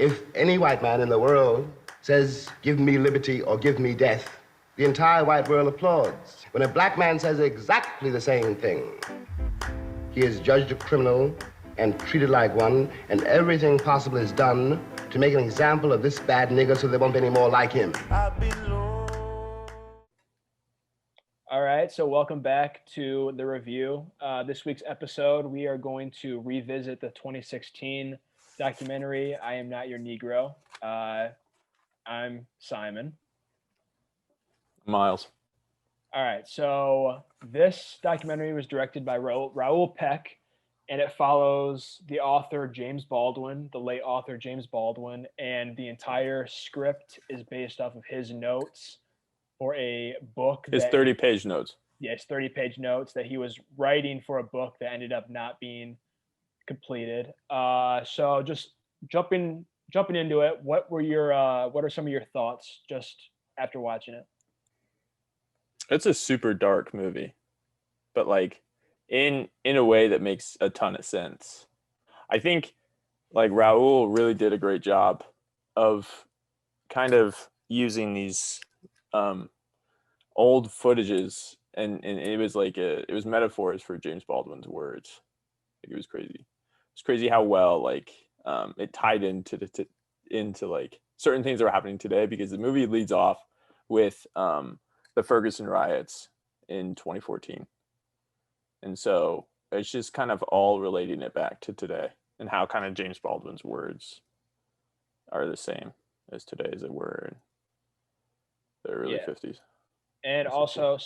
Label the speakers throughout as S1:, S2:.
S1: If any white man in the world says, give me liberty or give me death, the entire white world applauds. When a black man says exactly the same thing, he is judged a criminal and treated like one, and everything possible is done to make an example of this bad nigger so there won't be any more like him.
S2: All right, so welcome back to the review. This week's episode, we are going to revisit the 2016 documentary, I Am Not Your Negro. I'm Simon.
S3: Miles.
S2: All right, so this documentary was directed by Raoul Peck, and it follows the author James Baldwin, the late author James Baldwin, and the entire script is based off of his notes for a book.
S3: His 30-page notes.
S2: Yes, 30-page notes that he was writing for a book that ended up not being completed. So just jumping into it, what are some of your thoughts just after watching it?
S3: It's a super dark movie, but like in a way that makes a ton of sense. I think like Raoul really did a great job of kind of using these old footages and it was like it was metaphors for James Baldwin's words. Like it was crazy. It's crazy how well like it tied into into like certain things that were happening today, because the movie leads off with the Ferguson riots in 2014. And so it's just kind of all relating it back to today and how kind of James Baldwin's words are the same as today as they were in the early 50s.
S2: And also,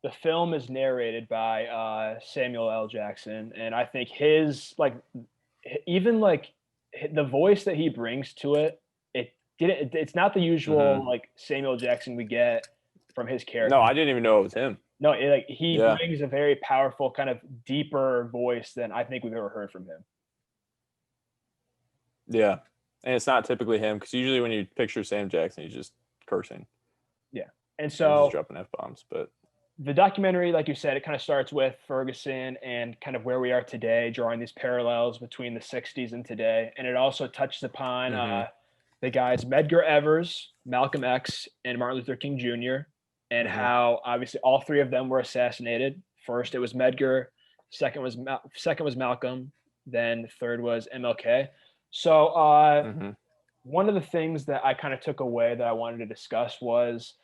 S2: the film is narrated by Samuel L. Jackson. And I think his, like, even like the voice that he brings to it, it's not the usual like Samuel Jackson we get from his character.
S3: No, I didn't even know it was him.
S2: No, he brings a very powerful, kind of deeper voice than I think we've ever heard from him.
S3: Yeah, and it's not typically him, because usually when you picture Sam Jackson, he's just cursing.
S2: Yeah, and so
S3: he's dropping F-bombs. But
S2: the documentary, like you said, it kind of starts with Ferguson and kind of where we are today, drawing these parallels between the 60s and today, and it also touches upon the guys Medgar Evers, Malcolm X, and Martin Luther King Jr., and how obviously all three of them were assassinated. First it was Medgar, second was Malcolm, then third was MLK. So one of the things that I kind of took away that I wanted to discuss was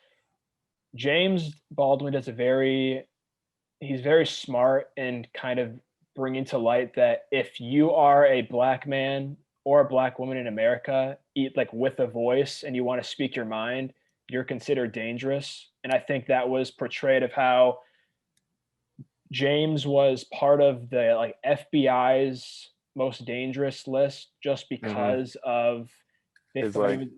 S2: James Baldwin does he's very smart and kind of bringing to light that if you are a black man or a black woman in America, like with a voice, and you want to speak your mind, you're considered dangerous. And I think that was portrayed of how James was part of the like FBI's most dangerous list just because of they thought he was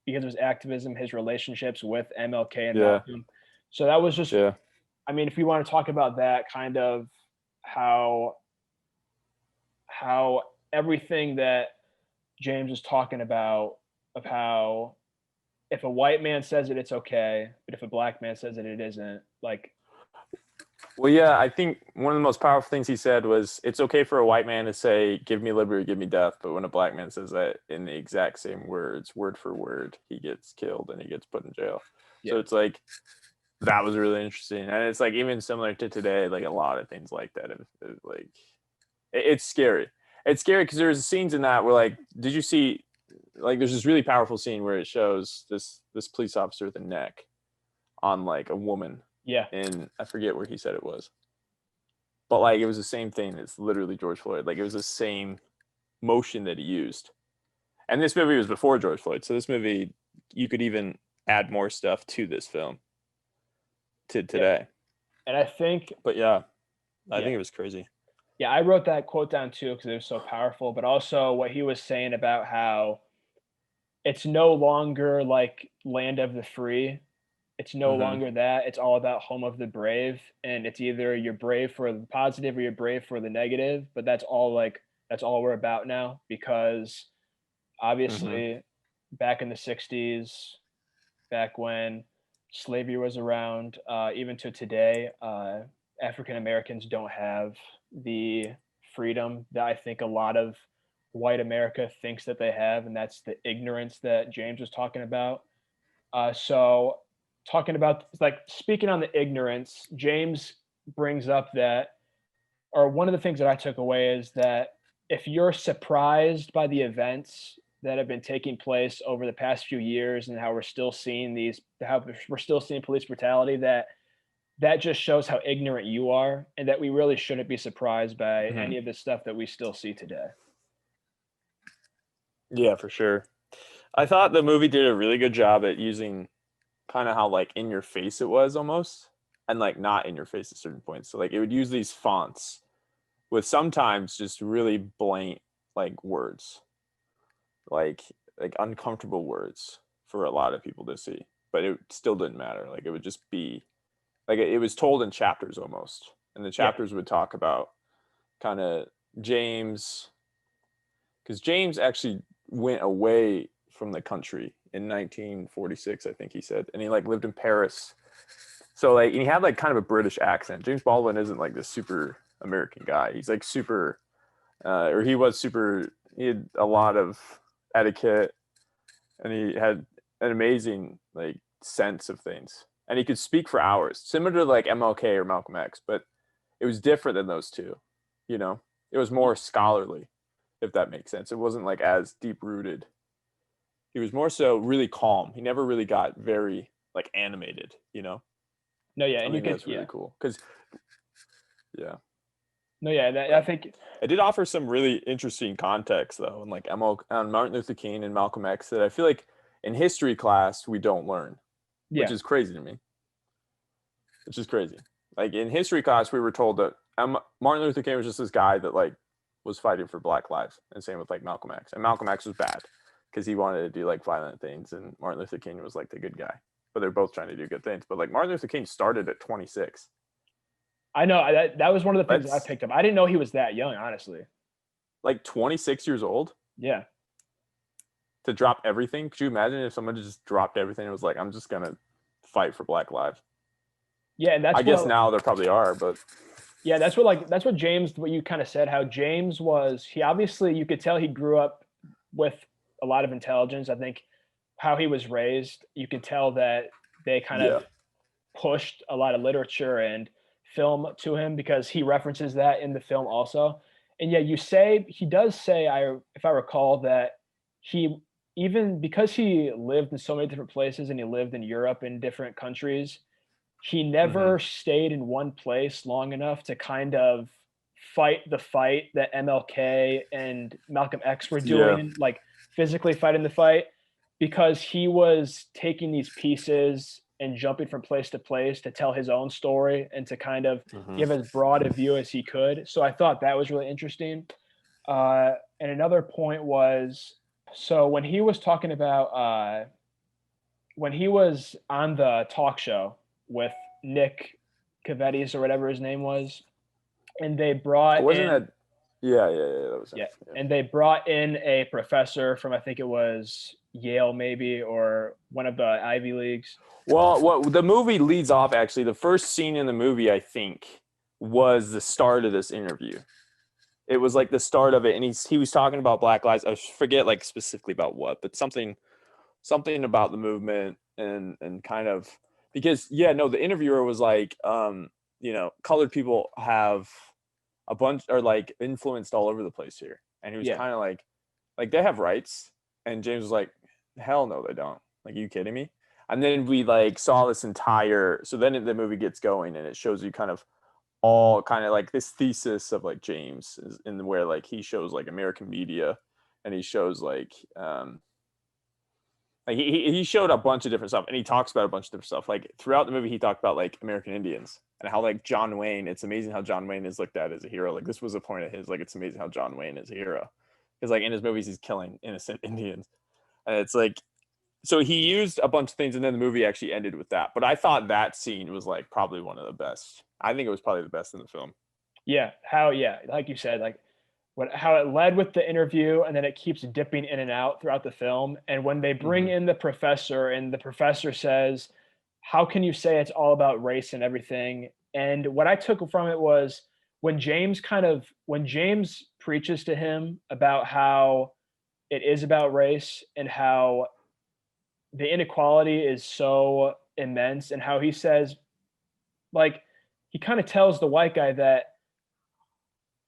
S2: because of his activism, his relationships with MLK and Malcolm. So that was just I mean, if we want to talk about that kind of how everything that James is talking about, of how if a white man says it, it's okay, but if a black man says it, it isn't. Like,
S3: well, yeah, I think one of the most powerful things he said was, it's okay for a white man to say, give me liberty, give me death. But when a black man says that in the exact same words, word for word, he gets killed and he gets put in jail. Yeah. So it's like, that was really interesting. And it's like, even similar to today, like a lot of things like that. It's scary. It's scary because there's scenes in that where, like, did you see, like, there's this really powerful scene where it shows this police officer with a neck on like a woman.
S2: Yeah.
S3: And I forget where he said it was. But like it was the same thing. It's literally George Floyd. Like it was the same motion that he used. And this movie was before George Floyd. So this movie, you could even add more stuff to this film to today.
S2: And I think
S3: I think it was crazy.
S2: Yeah, I wrote that quote down too because it was so powerful, but also what he was saying about how it's no longer like land of the free. It's no longer that. It's all about home of the brave. And it's either you're brave for the positive or you're brave for the negative. But that's all we're about now, because obviously back in the 60s, back when slavery was around, even to today, African Americans don't have the freedom that I think a lot of white America thinks that they have, and that's the ignorance that James was talking about. So talking about like speaking on the ignorance, James brings up that, or one of the things that I took away is that if you're surprised by the events that have been taking place over the past few years and how we're still seeing police brutality, that just shows how ignorant you are, and that we really shouldn't be surprised by any of the stuff that we still see today.
S3: Yeah, for sure. I thought the movie did a really good job at using kind of how like in your face it was almost, and like not in your face at certain points. So like it would use these fonts with sometimes just really blatant like words, like uncomfortable words for a lot of people to see, but it still didn't matter. Like it would just be like it was told in chapters almost, and the chapters would talk about kind of James, because James actually went away from the country in 1946, I think he said, and he like lived in Paris. So like, and he had like kind of a British accent. James Baldwin isn't like this super American guy. He's like super, or he was super. He had a lot of etiquette, and he had an amazing like sense of things, and he could speak for hours, similar to like MLK or Malcolm X, but it was different than those two. You know, it was more scholarly, if that makes sense. It wasn't like as deep rooted. He was more so really calm. He never really got very like animated, you know?
S2: No, yeah, and
S3: I think that's really cool. Because, yeah.
S2: No, yeah, I think
S3: it did offer some really interesting context, though, and like on Martin Luther King and Malcolm X that I feel like in history class we don't learn, which is crazy to me. Which is crazy. Like in history class, we were told that Martin Luther King was just this guy that like was fighting for Black lives, and same with like Malcolm X. And Malcolm X was bad because he wanted to do like violent things, and Martin Luther King was like the good guy. But they're both trying to do good things. But like Martin Luther King started at 26.
S2: I know that was one of the things I picked up. I didn't know he was that young, honestly.
S3: Like 26 years old?
S2: Yeah.
S3: To drop everything? Could you imagine if someone just dropped everything and was like, I'm just going to fight for Black lives?
S2: Yeah, and
S3: I guess now there probably are, but
S2: yeah, that's what James, what you kind of said, how James was, he obviously, you could tell he grew up with a lot of intelligence. I think how he was raised, you could tell that they kind of pushed a lot of literature and film to him, because he references that in the film also. And yeah, he does say, if I recall, that he, even because he lived in so many different places and he lived in Europe in different countries, he never stayed in one place long enough to kind of fight the fight that MLK and Malcolm X were doing, like physically fighting the fight, because he was taking these pieces and jumping from place to place to tell his own story and to kind of give as broad a view as he could. So I thought that was really interesting. And another point was, so when he was talking about, when he was on the talk show with Nick Cavettis or whatever his name was, and they brought and they brought in a professor from, I think it was Yale maybe, or one of the Ivy Leagues.
S3: Well, the movie leads off, actually, the first scene in the movie, I think, was the start of this interview. It was like the start of it, and he was talking about Black lives. I forget like specifically about what, but something about the movement and kind of, because the interviewer was like, colored people have a bunch, are like influenced all over the place here, and he was kind of like they have rights, and James was like, hell no they don't, like, are you kidding me? And then we like saw this entire, so then the movie gets going and it shows you kind of all kind of like this thesis of like James is in where like he shows like American media, and he shows like he showed a bunch of different stuff, and he talks about a bunch of different stuff. Like throughout the movie, he talked about like American Indians and how like John Wayne. It's amazing how John Wayne is looked at as a hero. Like this was a point of his. Like it's amazing how John Wayne is a hero, because like in his movies he's killing innocent Indians, and it's like, so he used a bunch of things, and then the movie actually ended with that. But I thought that scene was like probably one of the best. I think it was probably the best in the film.
S2: Yeah, like you said, like how it led with the interview, and then it keeps dipping in and out throughout the film. And when they bring in the professor, and the professor says, how can you say it's all about race and everything? And what I took from it was, when James preaches to him about how it is about race and how the inequality is so immense, and how he says, like, he kind of tells the white guy that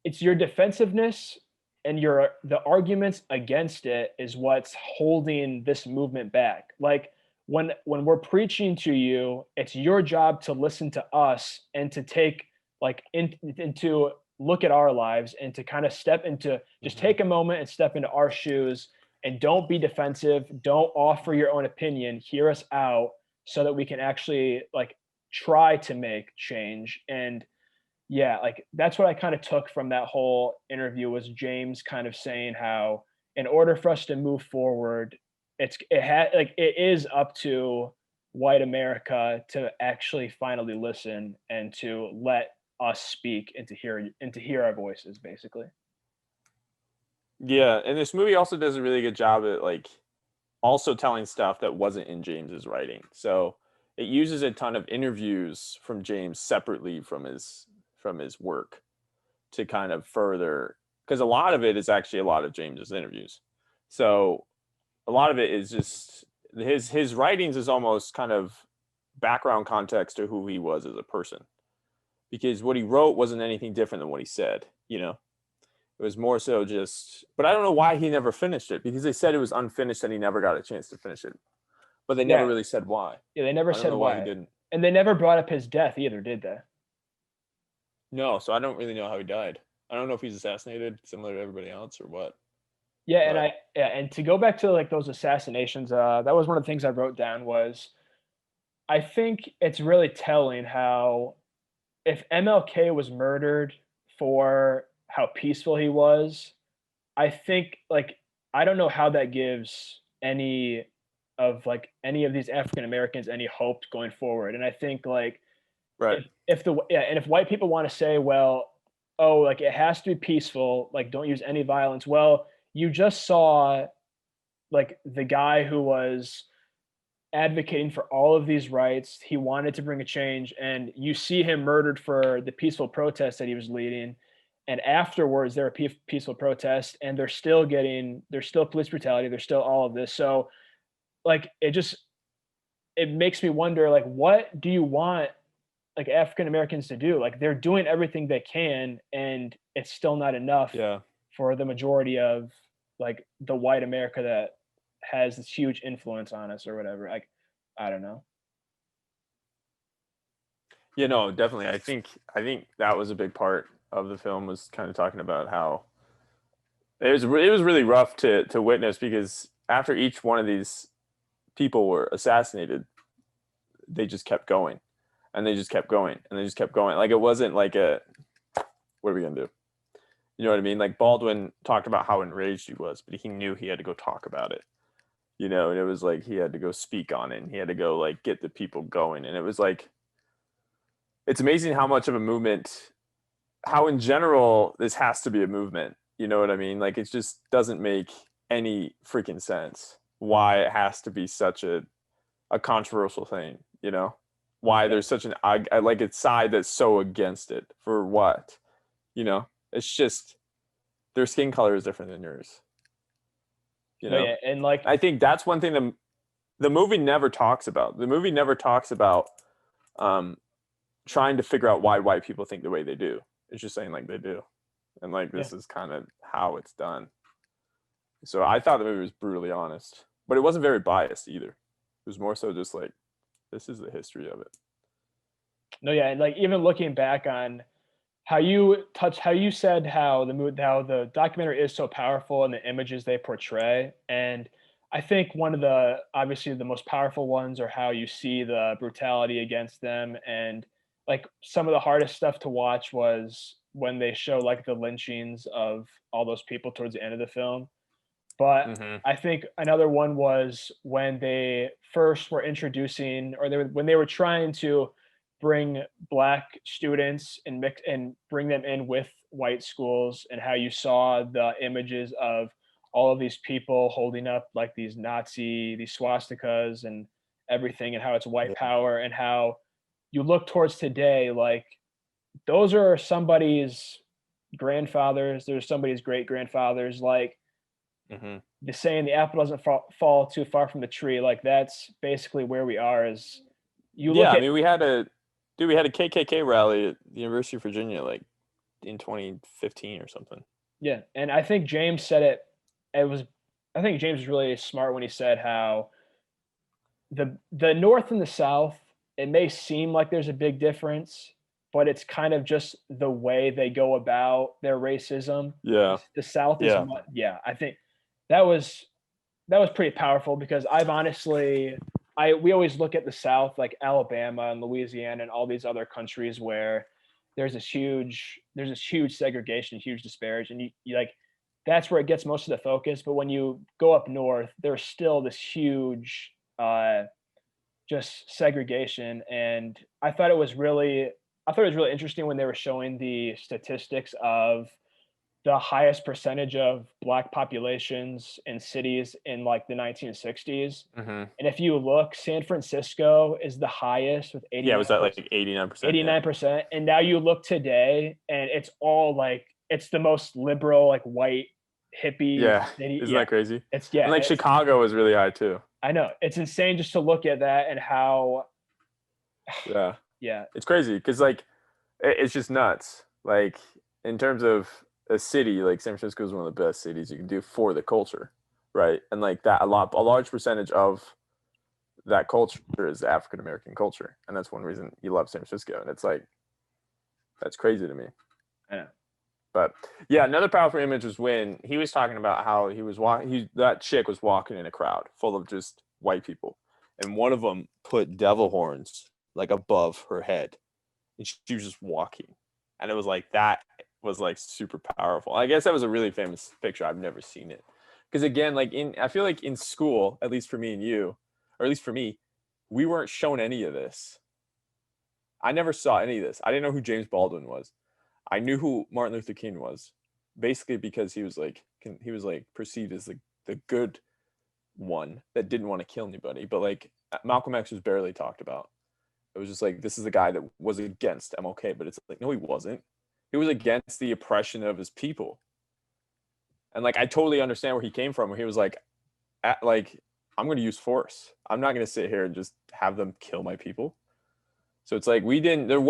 S2: it's your defensiveness and the arguments against it is what's holding this movement back. Like, when we're preaching to you, it's your job to listen to us and to take like into look at our lives and to kind of step into, just take a moment and step into our shoes, and don't be defensive, don't offer your own opinion, hear us out so that we can actually like try to make change. And yeah, like that's what I kind of took from that whole interview, was James kind of saying how in order for us to move forward, it is up to white America to actually finally listen and to let us speak and to hear our voices, basically.
S3: Yeah, and this movie also does a really good job at like also telling stuff that wasn't in James's writing. So it uses a ton of interviews from James separately from his work to kind of further, because a lot of it is actually a lot of James's interviews. So a lot of it is just his writings is almost kind of background context to who he was as a person, because what he wrote wasn't anything different than what he said, you know. It was more so just, but I don't know why he never finished it, because they said it was unfinished and he never got a chance to finish it. But they never really said why.
S2: Yeah, they never
S3: I don't
S2: said
S3: know
S2: why
S3: he didn't.
S2: And they never brought up his death either, did they?
S3: No, so I don't really know how he died. I don't know if he's assassinated similar to everybody else or what.
S2: Yeah, and to go back to like those assassinations, that was one of the things I wrote down. Was I think it's really telling how if MLK was murdered for how peaceful he was, I think like I don't know how that gives any of these African Americans any hope going forward. And I think like
S3: Right.
S2: if white people want to say, well, oh, like it has to be peaceful, like don't use any violence. Well, you just saw like the guy who was advocating for all of these rights. He wanted to bring a change, and you see him murdered for the peaceful protest that he was leading. And afterwards, there are peaceful protests, and there's still police brutality. There's still all of this. So, like, it makes me wonder, like, what do you want, like, African Americans to do? Like, they're doing everything they can, and it's still not enough for the majority of, like, the white America that has this huge influence on us or whatever. Like, I don't know.
S3: Yeah, no, definitely. I think that was a big part of the film, was kind of talking about how it was really rough to witness, because after each one of these people were assassinated, they just kept going, and they just kept going, and they just kept going. Like, it wasn't like what are we gonna do? You know what I mean? Like, Baldwin talked about how enraged he was, but he knew he had to go talk about it. You know, and it was like he had to go speak on it, and he had to go like get the people going. And it was like, it's amazing how much of a movement, how in general this has to be a movement. You know what I mean? Like, it just doesn't make any freaking sense why it has to be such a controversial thing, you know? Why there's such an like a side that's so against it, for what? You know? It's just their skin color is different than yours. You know?
S2: Yeah, and like
S3: I think that's one thing the movie never talks about. The movie never talks about trying to figure out why white people think the way they do. It's just saying like they do. And like this is kind of how it's done. So I thought the movie was brutally honest, but it wasn't very biased either. It was more so just like, this is the history of it.
S2: No, yeah, and like even looking back on how you said how the documentary is so powerful and the images they portray. And I think one of the obviously the most powerful ones are how you see the brutality against them. And like some of the hardest stuff to watch was when they show like the lynchings of all those people towards the end of the film. But I think another one was when they first were introducing, or when they were trying to bring Black students and bring them in with white schools, and how you saw the images of all of these people holding up like these swastikas and everything, and how it's white power, and how you look towards today, like those are somebody's grandfathers. There's somebody's great grandfathers. Like the saying, the apple doesn't fall too far from the tree. Like that's basically where we are. Is you look
S3: I
S2: at
S3: mean, we had a KKK rally at the University of Virginia like in 2015 or something.
S2: Yeah, and I think James said it. I think James was really smart when he said how the North and the South. It may seem like there's a big difference, but it's kind of just the way they go about their racism.
S3: Yeah.
S2: The South is I think that was pretty powerful because we always look at the South like Alabama and Louisiana and all these other countries where there's this huge segregation, huge disparity, and you like that's where it gets most of the focus. But when you go up north, there's still this huge just segregation, and I thought it was really interesting when they were showing the statistics of the highest percentage of Black populations in cities in like the 1960s. And if you look, San Francisco is the highest with 89%.
S3: Yeah, was that like 89%?
S2: 89%. And now you look today and it's all like, it's the most liberal, like white hippie city.
S3: Isn't that crazy?
S2: And
S3: like Chicago was really high too.
S2: I know. It's insane just to look at that and how.
S3: Yeah. It's crazy because like it's just nuts. Like in terms of a city, like San Francisco is one of the best cities you can do for the culture, right? And like that, a large percentage of that culture is the African American culture, and that's one reason you love San Francisco. And it's like that's crazy to me.
S2: I know.
S3: But yeah, another powerful image was when he was talking about how he was walking. That chick was walking in a crowd full of just white people, and one of them put devil horns like above her head, and she was just walking, and it was like that was like super powerful. I guess that was a really famous picture. I've never seen it because again, like I feel like in school, at least for me and you, or at least for me, we weren't shown any of this. I never saw any of this. I didn't know who James Baldwin was. I knew who Martin Luther King was, basically because he was like perceived as the good one that didn't want to kill anybody. But like Malcolm X was barely talked about. It was just like, this is the guy that was against MLK, but it's like, no, he wasn't. He was against the oppression of his people. And like, I totally understand where he came from, where he was like, I'm going to use force. I'm not going to sit here and just have them kill my people. So it's like, it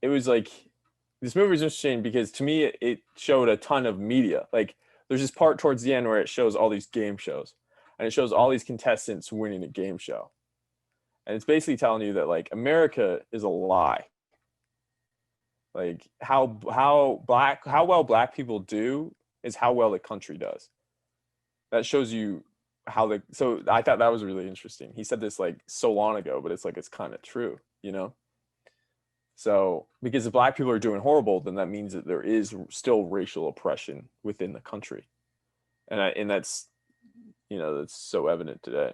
S3: was like, this movie was interesting because to me, it showed a ton of media. Like there's this part towards the end where it shows all these game shows and it shows all these contestants winning a game show. And it's basically telling you that like America is a lie. Like how well black people do is how well the country does. That shows you so I thought that was really interesting. He said this like so long ago, but it's like, it's kind of true, you know? So because if black people are doing horrible, then that means that there is still racial oppression within the country. And that's, that's so evident today.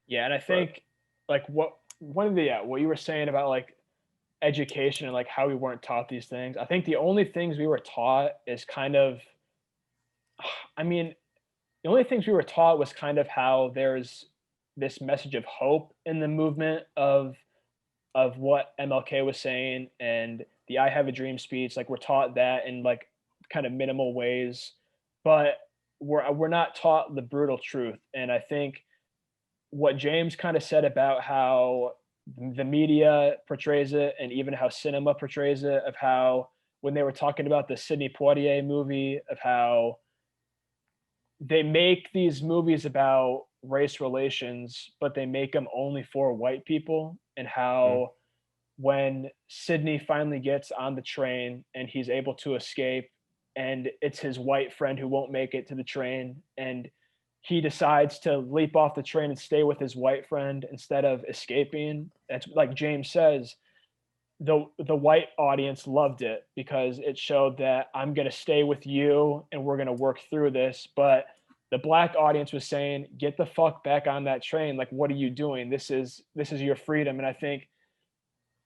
S2: Yeah. And I think like what you were saying about like education and like how we weren't taught these things. I think the only things we were taught is kind of, the only things we were taught was kind of how there's this message of hope in the movement of what MLK was saying and the I Have a Dream speech. Like we're taught that in like kind of minimal ways, but we're not taught the brutal truth. And I think what James kind of said about how the media portrays it and even how cinema portrays it, of how when they were talking about the Sidney Poitier movie, of how they make these movies about race relations, but they make them only for white people, and how when Sidney finally gets on the train and he's able to escape and it's his white friend who won't make it to the train, and he decides to leap off the train and stay with his white friend instead of escaping. That's like James says, the white audience loved it because it showed that I'm going to stay with you and we're going to work through this. But the black audience was saying, get the fuck back on that train. Like, what are you doing? This is your freedom. And I think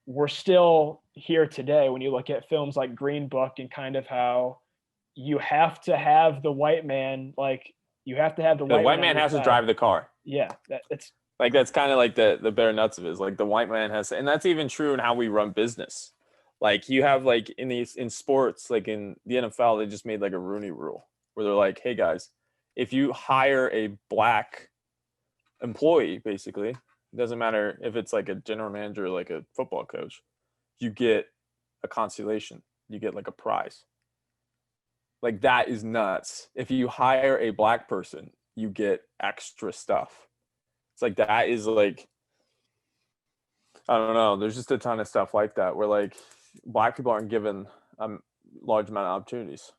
S2: we're still here today when you look at films like Green Book and kind of how you have to have the white man, like you have to have the white
S3: man has to drive the car.
S2: Yeah. It's
S3: like, that's kind of like the bare nuts of it, is like the white man has to, and that's even true in how we run business. Like you have like in sports, like in the NFL, they just made like a Rooney rule where they're like, hey guys, if you hire a black employee, basically, it doesn't matter if it's like a general manager or like a football coach, you get a consolation. You get like a prize. Like that is nuts. If you hire a black person, you get extra stuff. It's like that is like, I don't know. There's just a ton of stuff like that where like black people aren't given a large amount of opportunities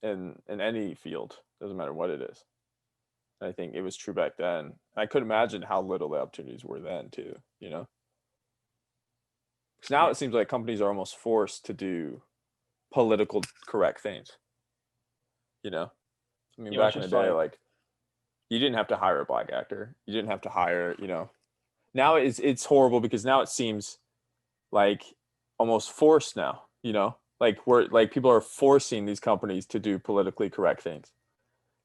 S3: in any field. Doesn't matter what it is. And I think it was true back then. I could imagine how little the opportunities were then too, you know? Because now it seems like companies are almost forced to do political correct things. You know? I mean, back in the day, like you didn't have to hire a black actor. You didn't have to hire, you know. Now it's horrible because now it seems like almost forced now, you know? Like people are forcing these companies to do politically correct things.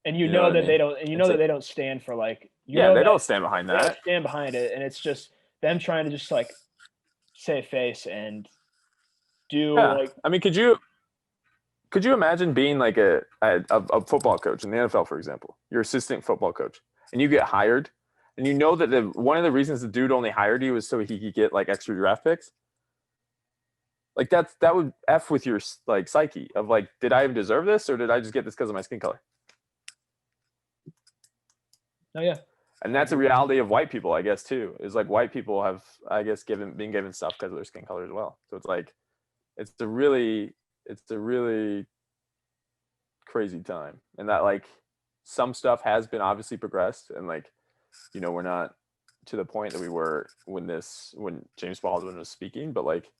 S2: And you know that they don't, and you know that they don't stand for like,
S3: they don't stand behind that.
S2: They don't stand behind it, and it's just them trying to just like save face and do like.
S3: I mean, could you imagine being like a football coach in the NFL, for example? You're assistant football coach, and you get hired, and you know that one of the reasons the dude only hired you was so he could get like extra draft picks. Like that would F with your like psyche of like, did I even deserve this, or did I just get this because of my skin color?
S2: Oh yeah.
S3: And that's a reality of white people, I guess, too. Is like white people have, I guess, been given stuff because of their skin color as well. So it's like, it's a really crazy time, and that like some stuff has been obviously progressed, and like, you know, we're not to the point that we were when James Baldwin was speaking, but like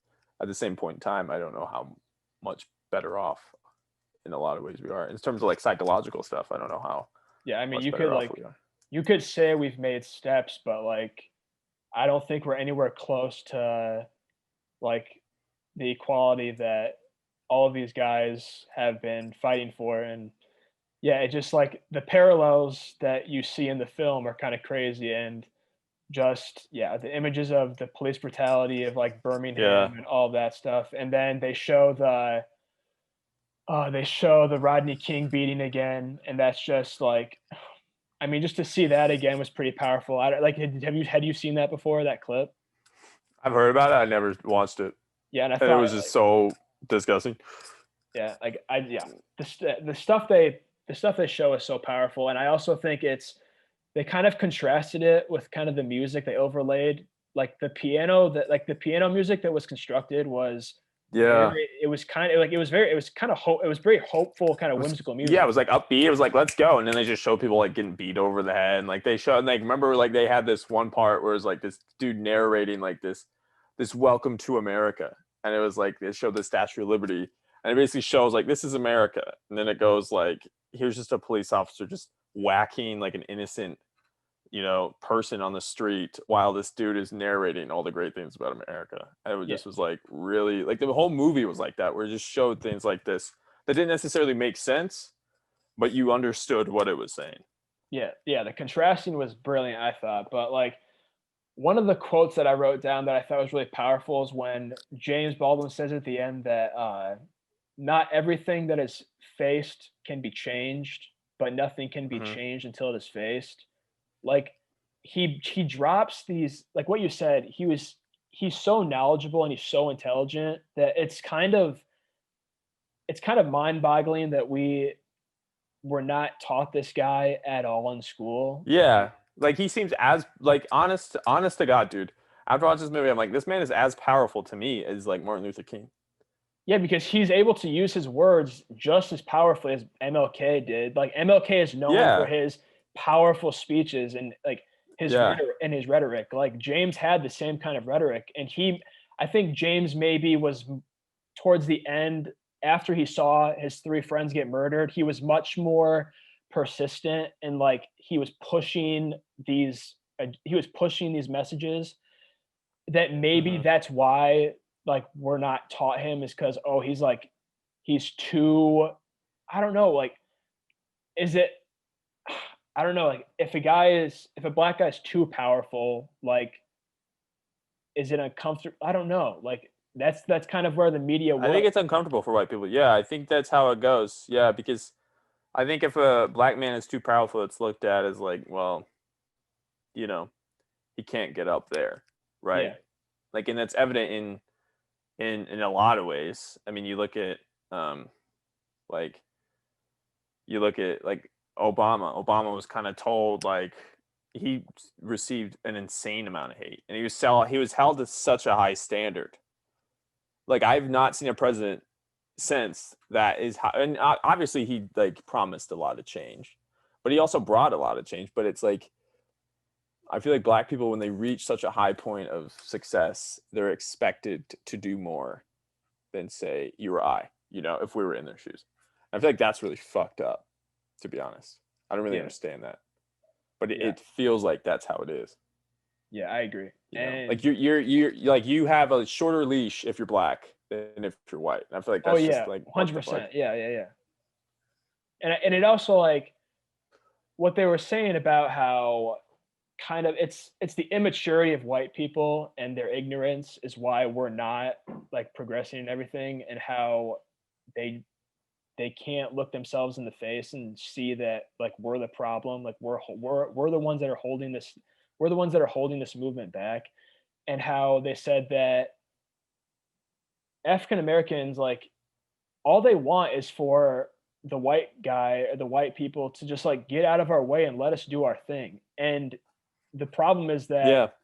S3: at the same point in time, I don't know how much better off in a lot of ways we are in terms of like psychological stuff. I don't know how.
S2: Yeah, I mean, you could say we've made steps, but like, I don't think we're anywhere close to like the equality that all of these guys have been fighting for. And yeah, it just like the parallels that you see in the film are kind of crazy. And just, yeah, the images of the police brutality of like Birmingham and all that stuff. And then they show the Rodney King beating again. And that's just like, I mean, just to see that again was pretty powerful. Had you seen that before, that clip?
S3: I've heard about it. I never watched it.
S2: Yeah, and I
S3: thought it was just so disgusting.
S2: Yeah, the stuff they show is so powerful, and I also think they kind of contrasted it with kind of the music they overlaid, like the piano music that was constructed was. Yeah, it was very hopeful, kind of whimsical music.
S3: Yeah, it was like upbeat. It was like, let's go. And then they just show people like getting beat over the head. And like they showed, like, remember, like they had this one part where it was like this dude narrating like this welcome to America. And it was like, they showed the Statue of Liberty. And it basically shows like, this is America. And then it goes like, here's just a police officer just whacking like an innocent, you know, person on the street while this dude is narrating all the great things about America. And it just was like really, like the whole movie was like that, where it just showed things like this that didn't necessarily make sense, but you understood what it was saying.
S2: Yeah, the contrasting was brilliant, I thought. But like one of the quotes that I wrote down that I thought was really powerful is when James Baldwin says at the end that not everything that is faced can be changed, but nothing can be changed until it is faced. Like he drops these, like what you said, he's so knowledgeable and he's so intelligent that it's kind of mind-boggling that we were not taught this guy at all in school.
S3: Yeah. Like he seems as like honest to God, dude. After watching this movie, I'm like, this man is as powerful to me as like Martin Luther King.
S2: Yeah, because he's able to use his words just as powerfully as MLK did. Like MLK is known for his powerful speeches and like his rhetoric. Like James had the same kind of rhetoric, and I think James maybe was towards the end, after he saw his three friends get murdered, he was much more persistent, and like he was pushing these messages that maybe that's why like we're not taught him, is because he's too, I don't know, like is it, I don't know, like if a black guy is too powerful, like is it uncomfortable? I don't know, like that's kind of where the media
S3: I think it's uncomfortable for white people. Yeah, I think that's how it goes. Yeah, because I think if a black man is too powerful, it's looked at as like, well, you know, he can't get up there, right?
S2: Yeah.
S3: Like, and that's evident in a lot of ways. I mean, you look at like like Obama. Obama was kind of told like he received an insane amount of hate, and he was held to such a high standard. Like I've not seen a president since that is high, and obviously he like promised a lot of change, but he also brought a lot of change. But it's like I feel like black people when they reach such a high point of success, they're expected to do more than say you or I. You know, if we were in their shoes, I feel like that's really fucked up. To be honest, I don't really understand that, but it feels like that's how it is.
S2: Yeah, I agree.
S3: You know? Like you're like you have a shorter leash if you're black than if you're white. And I feel like that's just like
S2: 100%. Yeah. And it also like what they were saying about how kind of it's the immaturity of white people and their ignorance is why we're not like progressing and everything, and how they can't look themselves in the face and see that like we're the problem, like we're the ones that are holding this, we're the ones that are holding this movement back. And how they said that African Americans, like all they want is for the white guy or the white people to just like get out of our way and let us do our thing. And the problem is that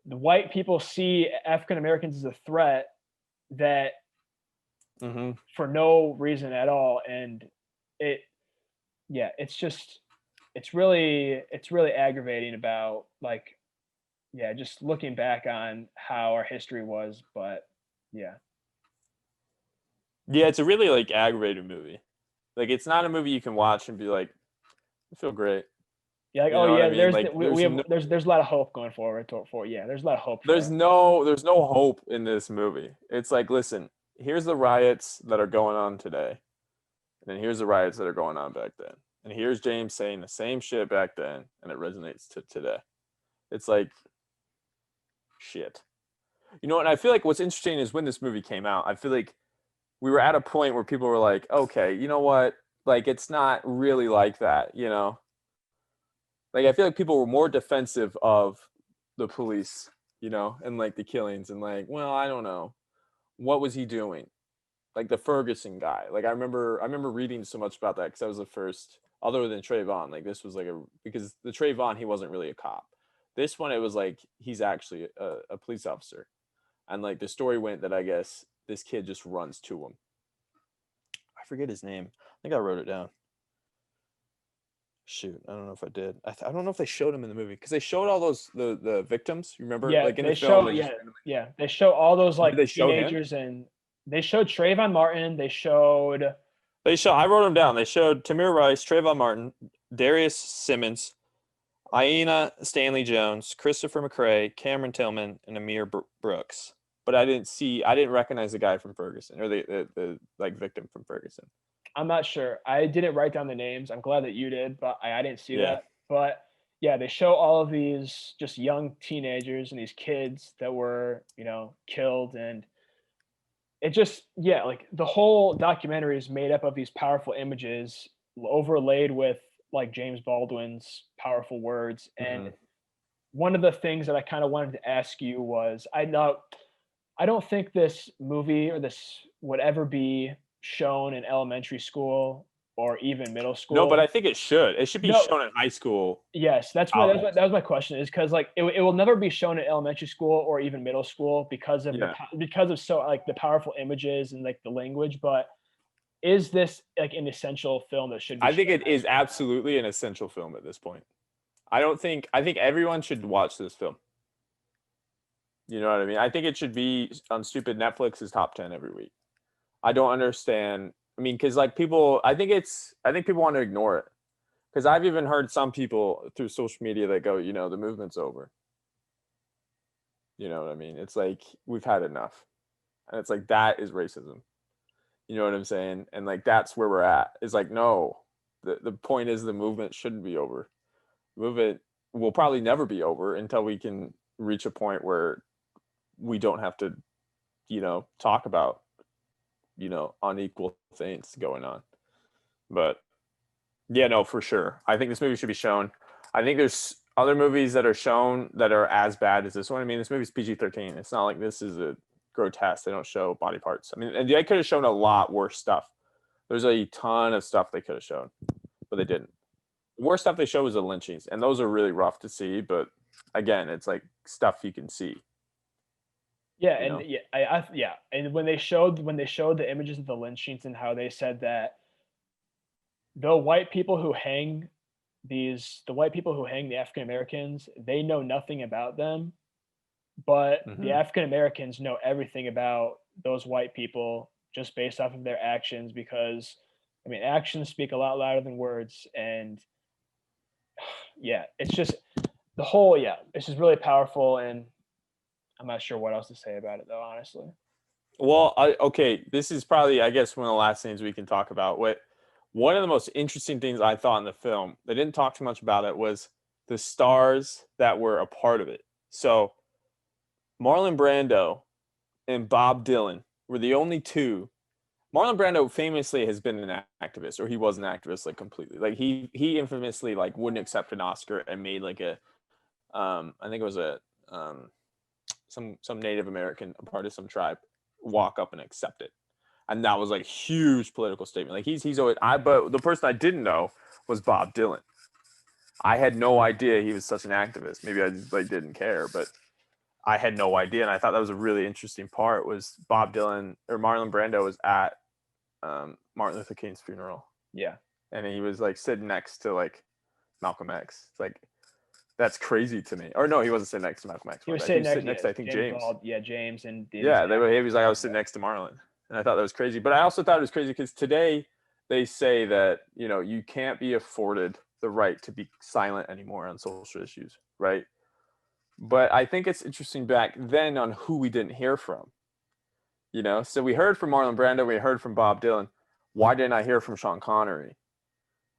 S2: the white people see African Americans as a threat that for no reason at all. And it's really aggravating about like, just looking back on how our history was. But
S3: it's a really like aggravating movie. Like it's not a movie you can watch and be like, I feel great.
S2: Yeah, like, I mean? There's a lot of hope going forward. There's a lot of hope.
S3: There's no hope in this movie. It's like, listen, here's the riots that are going on today, and then here's the riots that are going on back then, and here's James saying the same shit back then, and it resonates to today. It's like, shit. You know, and I feel like what's interesting is when this movie came out, I feel like we were at a point where people were like, okay, you know what? Like, it's not really like that, you know? Like, I feel like people were more defensive of the police, you know, and like the killings and like, well, I don't know. What was he doing? Like the Ferguson guy. Like I remember reading so much about that because that was the first, other than Trayvon, like this was like because the Trayvon, he wasn't really a cop. This one, it was like, he's actually a police officer. And like the story went that I guess this kid just runs to him. I forget his name. I think I wrote it down. Shoot, I don't know if I did. I don't know if they showed him in the movie because they showed all those the victims. You remember?
S2: Yeah,
S3: like in
S2: they
S3: the film,
S2: show. They show all those like teenagers,
S3: him?
S2: and they showed Trayvon Martin. They showed.
S3: I wrote them down. They showed Tamir Rice, Trayvon Martin, Darius Simmons, Aina Stanley Jones, Christopher McCrae, Cameron Tillman, and Amir Brooks. But I didn't recognize the guy from Ferguson or the like victim from Ferguson.
S2: I'm not sure. I didn't write down the names. I'm glad that you did, but I didn't see that. But yeah, they show all of these just young teenagers and these kids that were, killed. And it just, like the whole documentary is made up of these powerful images overlaid with like James Baldwin's powerful words. And one of the things that I kind of wanted to ask you was, I don't think this movie or this would ever be shown in elementary school or even middle school.
S3: No, but I think it should. It should be shown in high school.
S2: Yes, that was my question. Is because like it will never be shown in elementary school or even middle school because of so like the powerful images and like the language. But is this like an essential film that should be?
S3: I think it is absolutely an essential film at this point. I think everyone should watch this film. You know what I mean? I think it should be on stupid Netflix's top 10 every week. I don't understand. I mean, because like people, I think people want to ignore it. Because I've even heard some people through social media that go, the movement's over. You know what I mean? It's like, we've had enough. And it's like, that is racism. You know what I'm saying? And like, that's where we're at. It's like, no, the point is the movement shouldn't be over. The movement will probably never be over until we can reach a point where we don't have to talk about, unequal things going on. But yeah, no, for sure. I think this movie should be shown. I think there's other movies that are shown that are as bad as this one. I mean, this movie's PG-13. It's not like this is a grotesque. They don't show body parts. I mean, and they could have shown a lot worse stuff. There's a ton of stuff they could have shown, but they didn't. The worst stuff they showed was the lynchings, and those are really rough to see. But again, it's like stuff you can see.
S2: Yeah, and and when they showed the images of the lynchings and how they said that the white people who hang the African Americans, they know nothing about them, but the African Americans know everything about those white people just based off of their actions, because I mean actions speak a lot louder than words. And yeah, it's just it's just really powerful, and I'm not sure what else to say about it though, honestly.
S3: Well, this is probably, I guess, one of the last things we can talk about. One of the most interesting things I thought in the film, they didn't talk too much about it, was the stars that were a part of it. So Marlon Brando and Bob Dylan were the only two. Marlon Brando famously has been an activist, or he was an activist, like completely. Like he infamously like wouldn't accept an Oscar and made like a, I think it was a some Native American, a part of some tribe, walk up and accept it. And that was like a huge political statement. Like he's always, but the person I didn't know was Bob Dylan. I had no idea he was such an activist. Maybe I just like didn't care, but I had no idea. And I thought that was a really interesting part, was Bob Dylan or Marlon Brando was at Martin Luther King's funeral.
S2: Yeah.
S3: And he was like sitting next to like Malcolm X. It's like, that's crazy to me. Or no, he wasn't sitting next to Malcolm X.
S2: He was sitting next to,
S3: I think, James.
S2: James and
S3: he was like, I was sitting next to Marlon. And I thought that was crazy. But I also thought it was crazy because today they say that, you can't be afforded the right to be silent anymore on social issues, right? But I think it's interesting back then on who we didn't hear from. So we heard from Marlon Brando, we heard from Bob Dylan. Why didn't I hear from Sean Connery?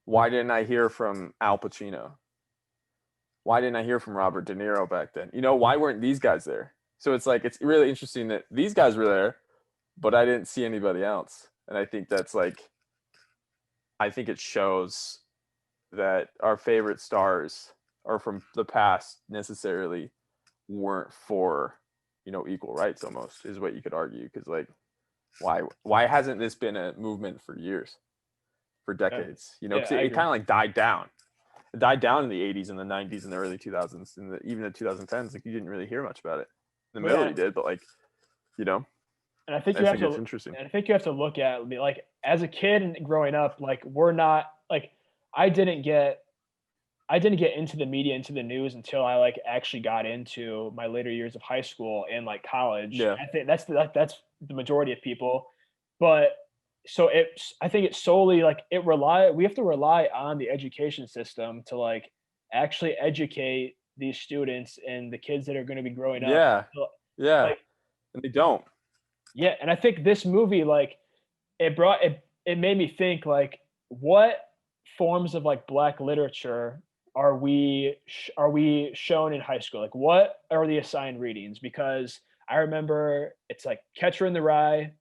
S3: Why didn't I hear from Al Pacino? Why didn't I hear from Robert De Niro back then? Why weren't these guys there? So it's like, it's really interesting that these guys were there, but I didn't see anybody else. And I think that's like, I think it shows that our favorite stars are from the past necessarily weren't for, equal rights, almost, is what you could argue. Because like, why hasn't this been a movement for years, for decades? Because it kind of like died down. It died down in the 80s and the 90s and the early 2000s, and even the 2010s. Like, you didn't really hear much about it. In the middle, you did, but like,
S2: And I think it's interesting. And I think you have to look at, like, as a kid and growing up, like, we're not like, I didn't get into the media, into the news until I like actually got into my later years of high school and like college.
S3: Yeah.
S2: I think that's the majority of people. But so I think it's solely like we have to rely on the education system to like actually educate these students and the kids that are going to be growing up.
S3: Yeah.
S2: Like,
S3: and they don't.
S2: Yeah. And I think this movie, like, it made me think, like, what forms of like Black literature are we shown in high school? Like, what are the assigned readings? Because I remember it's like Catcher in the Rye.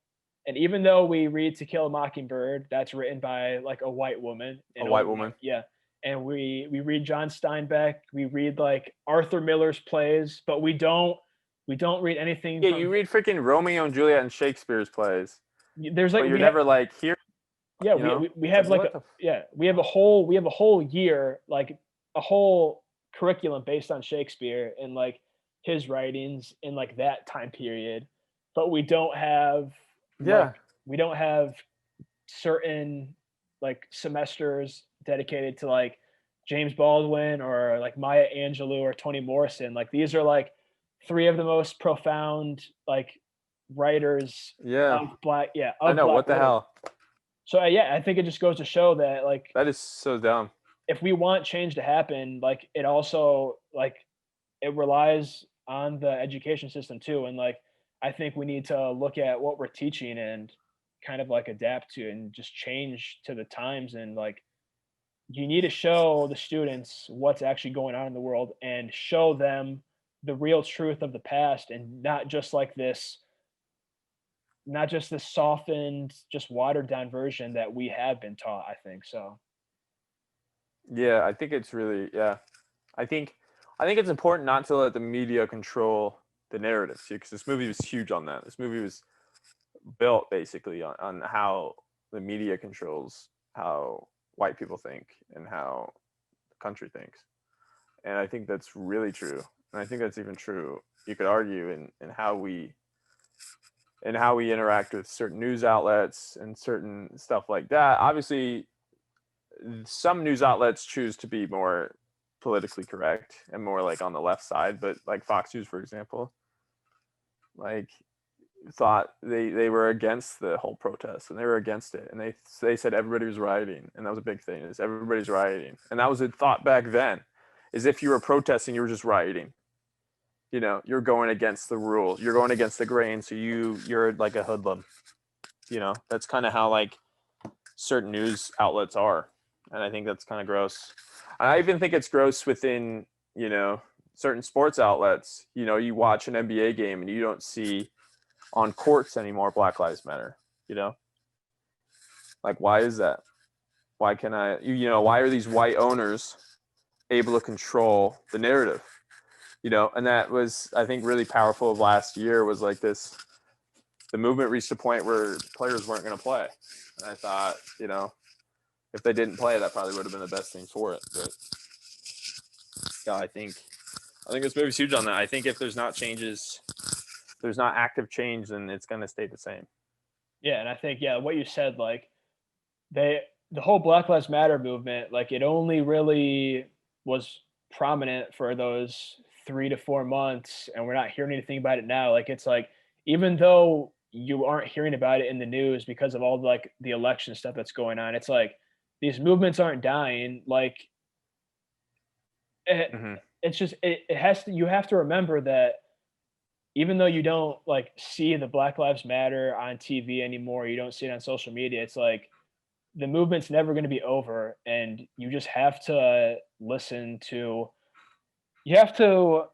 S2: And even though we read To Kill a Mockingbird, that's written by like a white woman. Yeah. And we read John Steinbeck. We read like Arthur Miller's plays, but we don't read anything.
S3: Yeah, you read freaking Romeo and Juliet and Shakespeare's plays.
S2: There's like,
S3: but you're never like here.
S2: Yeah, we have like we have a whole year, like a whole curriculum based on Shakespeare and like his writings in like that time period, but we don't have we don't have certain like semesters dedicated to like James Baldwin or like Maya Angelou or Toni Morrison. Like, these are like three of the most profound like writers of Black. Yeah,
S3: I know, what the hell.
S2: So I think it just goes to show that like
S3: that is so dumb.
S2: If we want change to happen, like, it also like it relies on the education system too. And like, I think we need to look at what we're teaching and kind of like adapt to and just change to the times. And like, you need to show the students what's actually going on in the world and show them the real truth of the past, and not just like this not just the softened, just watered down version that we have been taught, I think. So
S3: Yeah, I think it's really I think it's important not to let the media control the narrative too, because this movie was huge on that. This movie was built basically on how the media controls how white people think and how the country thinks. And I think that's really true. And I think that's even true, you could argue, in how we interact with certain news outlets and certain stuff like that. Obviously, some news outlets choose to be more politically correct and more like on the left side, but like Fox News, for example, like thought they were against the whole protest and they were against it, and they said everybody was rioting, and that was a big thing, is everybody's rioting, and that was a thought back then, is if you were protesting, you were just rioting. You know, you're going against the rules, you're going against the grain, so you're like a hoodlum. You know, that's kind of how like certain news outlets are, and I think that's kind of gross. I even think it's gross within, you know, certain sports outlets. You know, you watch an NBA game and you don't see on courts anymore Black Lives Matter. You know, like, why is that? Why can you know, why are these white owners able to control the narrative? You know, and that was, I think, really powerful of last year, was like this, the movement reached a point where players weren't going to play. And I thought, you know, if they didn't play, that probably would have been the best thing for it. But yeah, I think this movie's huge on that. I think if there's not changes, there's not active change, then it's going to stay the same.
S2: yeah, and I think what you said, like the whole Black Lives Matter movement, like it only really was prominent for those 3 to 4 months, and we're not hearing anything about it now. Like it's like, even though you aren't hearing about it in the news because of all like the election stuff that's going on, it's like these movements aren't dying. Like it's just it has to, you have to remember that even though you don't like see the Black Lives Matter on TV anymore, you don't see it on social media, it's like the movement's never going to be over, and you just have to listen to, you have to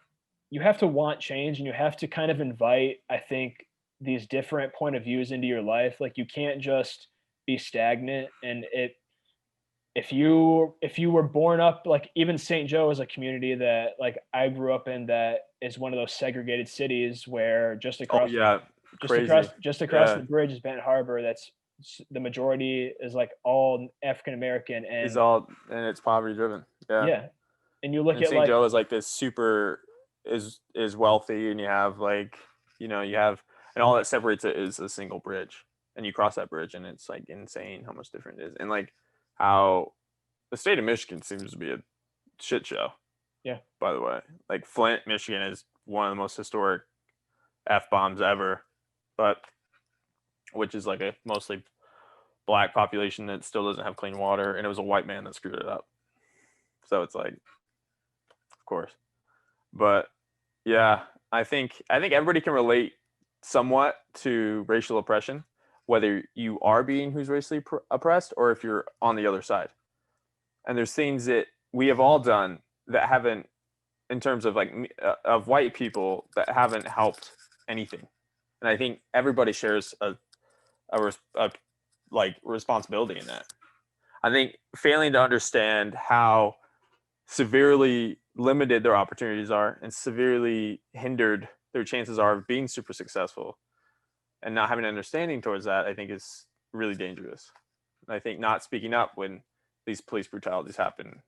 S2: want change, and you have to kind of invite, I think, these different point of views into your life. Like you can't just be stagnant. And if you were born up, like even St. Joe is a community that like I grew up in, that is one of those segregated cities where just across the bridge is Benton Harbor. That's the majority is like all African American, and
S3: it's poverty driven.
S2: yeah. And you look at
S3: St.
S2: like
S3: Joe is like this super is wealthy, and you have like, you know, and all that separates it is a single bridge, and you cross that bridge and it's like insane how much different it is. And like how the state of Michigan seems to be a shit show.
S2: Yeah.
S3: By the way, like Flint, Michigan is one of the most historic F-bombs ever, but which is like a mostly black population that still doesn't have clean water, and it was a white man that screwed it up. So it's like, of course. But yeah, I think everybody can relate somewhat to racial oppression, whether you are being who's racially oppressed or if you're on the other side. And there's things that we have all done that haven't, in terms of like of white people, that haven't helped anything. And I think everybody shares a like responsibility in that. I think failing to understand how severely limited their opportunities are and severely hindered their chances are of being super successful, and not having an understanding towards that, I think is really dangerous. And I think not speaking up when these police brutalities happen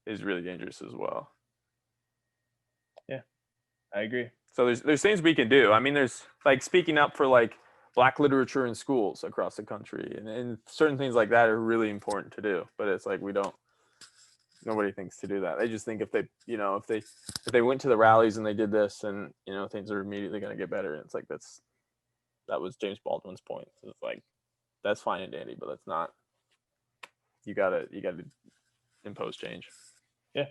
S3: is really dangerous as well.
S2: Yeah, I agree.
S3: So there's things we can do. I mean, there's like speaking up for like Black literature in schools across the country, and certain things like that are really important to do. But it's like nobody thinks to do that. They just think if they, you know, if they went to the rallies and they did this, and you know, things are immediately going to get better. And it's like that was James Baldwin's point. It's like that's fine and dandy, but that's not. You gotta impose change.
S2: Yeah.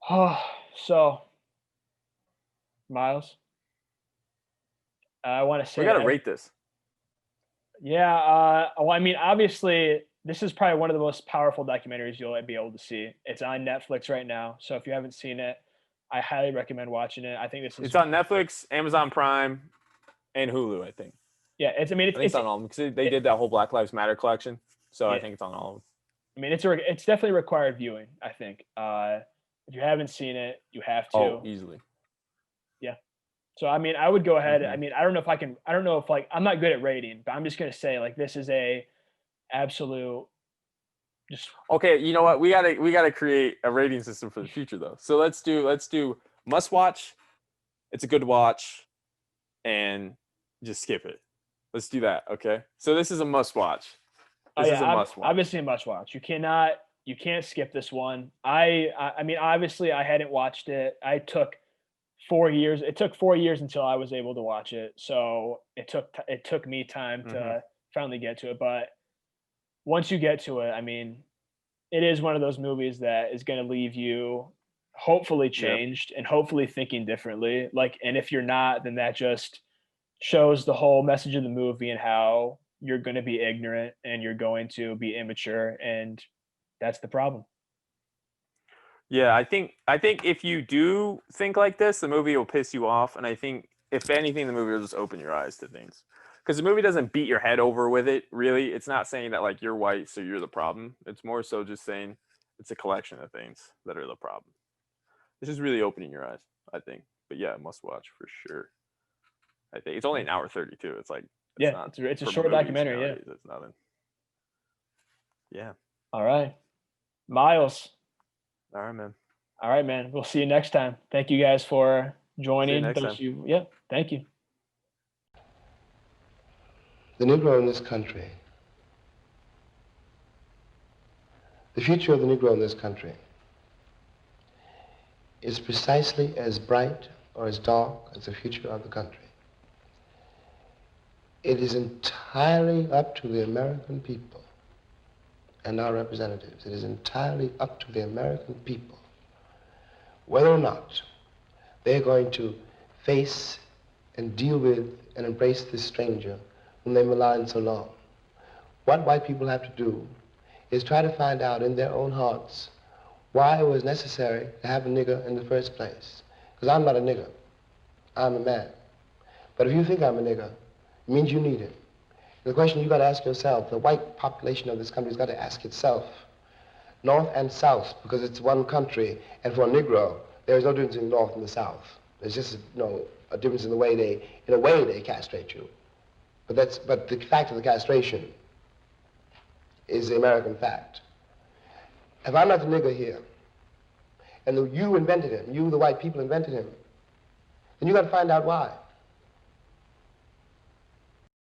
S2: Oh, so Miles, I want to say
S3: We gotta rate this.
S2: Yeah. Well, I mean, obviously, this is probably one of the most powerful documentaries you'll be able to see. It's on Netflix right now, so if you haven't seen it, I highly recommend watching it. I think this is.
S3: It's on Netflix, Amazon Prime, And Hulu, I think.
S2: Yeah, it's. I mean,
S3: I think it's on all of them because they did that whole Black Lives Matter collection. So I think it's on all of them.
S2: I mean, it's definitely required viewing. I think if you haven't seen it, you have to.
S3: Oh, easily.
S2: Yeah. So I mean, I would go ahead. I mean, I don't know if I can. I don't know if like I'm not good at rating, but I'm just gonna say like this is a absolute. Just
S3: okay. You know what? We gotta create a rating system for the future though. So let's do must watch. It's a good watch, and just skip it. Let's do that. Okay. So this is a must watch. This is a must watch.
S2: Obviously a must watch. You can't skip this one. I mean, obviously I hadn't watched it. It took 4 years until I was able to watch it. So it took me time to finally get to it. But once you get to it, I mean, it is one of those movies that is going to leave you hopefully changed and hopefully thinking differently. Like, and if you're not, then that just shows the whole message of the movie and how you're going to be ignorant and you're going to be immature, and that's the problem.
S3: Yeah, I think if you do think like this, the movie will piss you off, and I think if anything, the movie will just open your eyes to things. Because the movie doesn't beat your head over with it, really. It's not saying that like you're white, so you're the problem. It's more so just saying it's a collection of things that are the problem. This is really opening your eyes, I think. But yeah, must watch for sure. I think it's only an hour 32. It's like
S2: it's a short documentary.
S3: Nowadays. It's nothing. Yeah.
S2: All right, Miles.
S3: All right, man.
S2: All right, man. We'll see you next time. Thank you guys for joining.
S3: See you next time.
S2: Yeah, thank you.
S1: The Negro in this country, the future of the Negro in this country is precisely as bright or as dark as the future of the country. It is entirely up to the American people and our representatives. It is entirely up to the American people whether or not they're going to face and deal with and embrace this stranger whom they maligned so long. What white people have to do is try to find out in their own hearts why it was necessary to have a nigger in the first place. Because I'm not a nigger, I'm a man. But if you think I'm a nigger, it means you need it. The question you've got to ask yourself, the white population of this country has got to ask itself, North and South, because it's one country, and for a Negro, there is no difference in the North and the South. There's just a difference in the way they castrate you. But the fact of the castration is the American fact. If I'm not the nigger here, and you invented him, you, the white people, invented him, then you got to find out why.